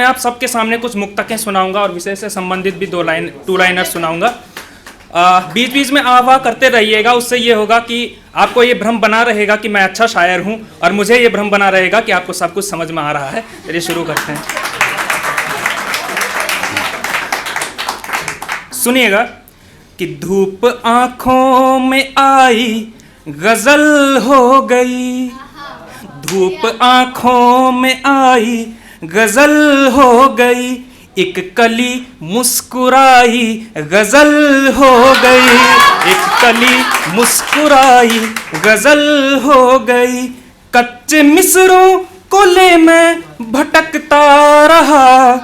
आप सबके सामने कुछ मुक्तकें सुनाऊंगा और विषय से संबंधित भी टू लाइनर सुनाऊंगा। बीच बीच में आवाह करते रहिएगा, उससे ये होगा कि आपको ये भ्रम बना रहेगा कि मैं अच्छा शायर हूँ, और मुझे ये भ्रम बना रहेगा कि आपको सब कुछ समझ में आ रहा है। चलिए शुरू करते हैं। सुनिएगा कि धूप आंखों में आई गजल हो गई, धूप आंखों में आई गजल हो गई, एक कली मुस्कुराई गजल हो गई, एक कली मुस्कुराई गजल हो गई। कच्चे मिसरों को ले मैं भटकता रहा,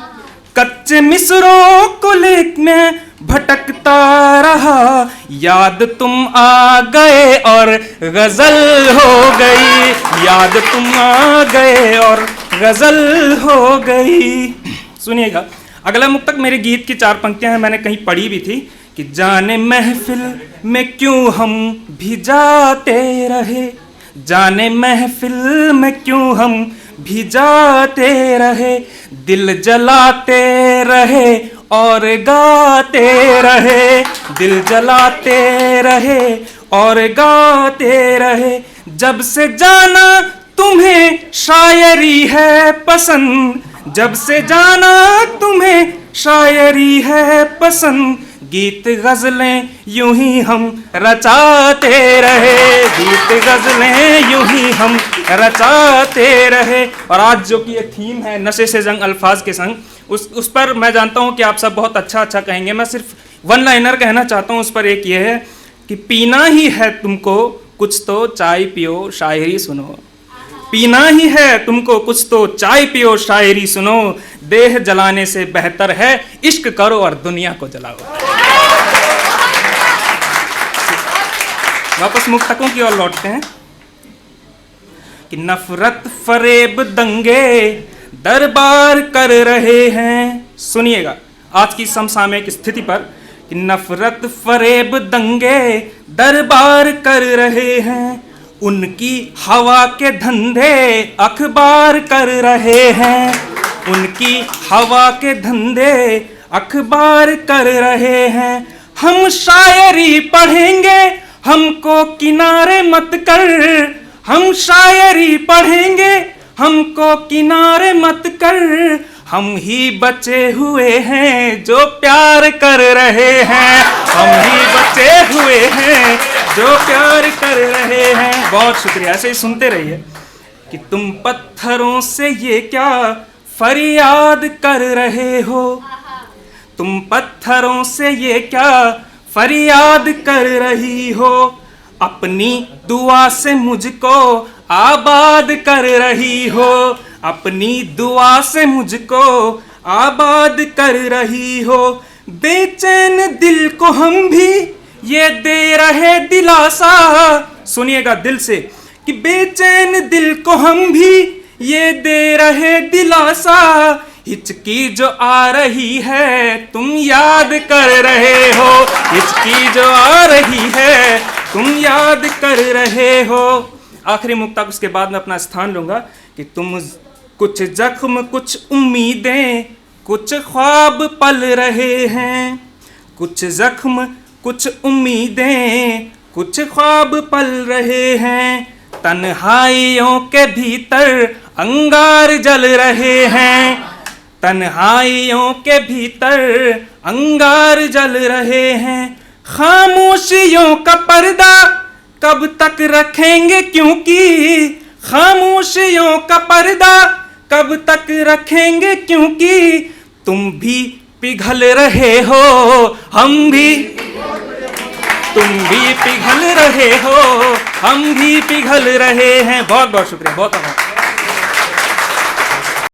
कच्चे मिसरों को ले मैं भटकता रहा, याद तुम आ गए और गजल हो गई, याद तुम आ गए और गजल हो गई। सुनिएगा, अगला मुक्तक मेरे गीत की 4 पंक्तियां हैं, मैंने कहीं पढ़ी भी थी कि जाने महफिल में क्यों हम भी जाते रहे, जाने महफिल में क्यों हम भी जाते रहे, दिल जलाते रहे और गाते रहे, दिल जलाते रहे और गाते रहे। जब से जाना तुम्हें शायरी है पसंद, जब से जाना तुम्हें शायरी है पसंद, गीत गजलें यूं ही हम रचाते रहे, गीत गजलें यूं ही हम रचाते रहे। और आज जो कि ये थीम है नशे से जंग अल्फाज के संग, उस पर मैं जानता हूँ कि आप सब बहुत अच्छा कहेंगे। मैं सिर्फ 1 लाइनर कहना चाहता हूँ उस पर। एक ये है कि पीना ही है तुमको कुछ तो चाय पियो शायरी सुनो, पीना ही है तुमको कुछ तो चाय पियो शायरी सुनो, देह जलाने से बेहतर है इश्क करो और दुनिया को जलाओ। वापस मुक्तकों की ओर लौटते हैं कि नफरत फरेब दंगे दरबार कर रहे हैं। सुनिएगा आज की समसामयिक स्थिति पर कि नफरत फरेब दंगे दरबार कर रहे हैं, उनकी हवा के धंधे अखबार कर रहे हैं, उनकी हवा के धंधे अखबार कर रहे हैं। हम शायरी पढ़ेंगे हमको किनारे मत कर, हम शायरी पढ़ेंगे हमको किनारे मत कर, हम ही बचे हुए हैं जो प्यार कर रहे हैं, हम ही बचे हुए हैं जो प्यार कर रहे हैं। बहुत शुक्रिया, ऐसे ही सुनते रहिए कि तुम पत्थरों से ये क्या फरियाद कर रहे हो, तुम पत्थरों से ये क्या फरियाद कर रही हो, अपनी दुआ से मुझको आबाद कर रही हो, अपनी दुआ से मुझको आबाद कर रही हो। बेचैन दिल को हम भी ये दे रहे दिलासा, सुनिएगा दिल से कि बेचैन दिल को हम भी ये दे रहे दिलासा, हिचकी जो आ रही है तुम याद कर रहे हो, हिचकी जो आ रही है तुम याद कर रहे हो। आखिरी मुक्तक उसके बाद में अपना स्थान लूंगा कि तुम कुछ जख्म कुछ उम्मीदें कुछ ख्वाब पल रहे हैं, कुछ जख्म कुछ उम्मीदें कुछ ख्वाब पल रहे हैं, तन्हाइयों के भीतर अंगार जल रहे हैं, तन्हाइयों के भीतर अंगार जल रहे हैं। खामोशियों का पर्दा कब तक रखेंगे क्योंकि, खामोशियों का पर्दा कब तक रखेंगे क्योंकि, तुम भी पिघल रहे हो हम भी, तुम भी पिघल रहे हो हम भी पिघल रहे हैं। बहुत बहुत शुक्रिया, बहुत बहुत।